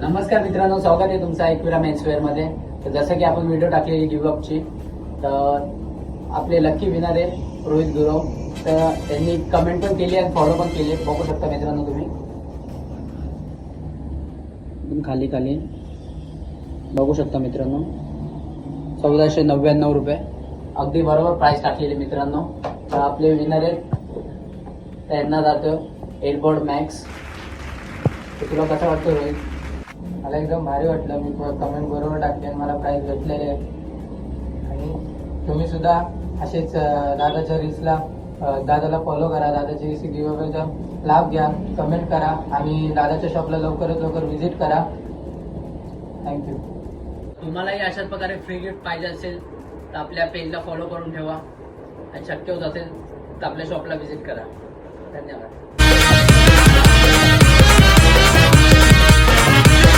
नमस्कार मित्रांनो, स्वागत आहे तुमचं एकविरा मेन्सवेअर मध्ये. तर जसं की आपण व्हिडिओ टाकलेली गिव्हअपची, तर आपले लकी विनर आहे रोहित गुरव. तर त्यांनी कमेंट पण केली आणि फॉलो पण केली, बघू शकता मित्रांनो तुम्ही. खाली खाली बघू शकता मित्रांनो, 1499 रुपये अगदी बरोबर प्राइस टाकलेली मित्रांनो. तर आपले विनर आहेत, त्यांना जातो एअरपोर्ट मॅक्स. तर तुला कसं वाटतं रोहित? मला एकदम भारी वाटलं. मी कमेंट बरोबर टाकले आणि मला प्राईज भेटलेले आहे. आणि तुम्ही सुद्धा असेच दादाच्या रील्सला दादाला फॉलो करा, दादाच्या रील्स गिव्हअवेचा लाभ घ्या, कमेंट करा आणि दादाच्या शॉपला लवकरात लवकर व्हिजिट करा. थँक्यू. तुम्हालाही अशाच प्रकारे फ्री गिफ्ट पाहिजे असेल तर आपल्या पेजला फॉलो करून ठेवा आणि शक्य होत असेल तर आपल्या शॉपला व्हिजिट करा. धन्यवाद.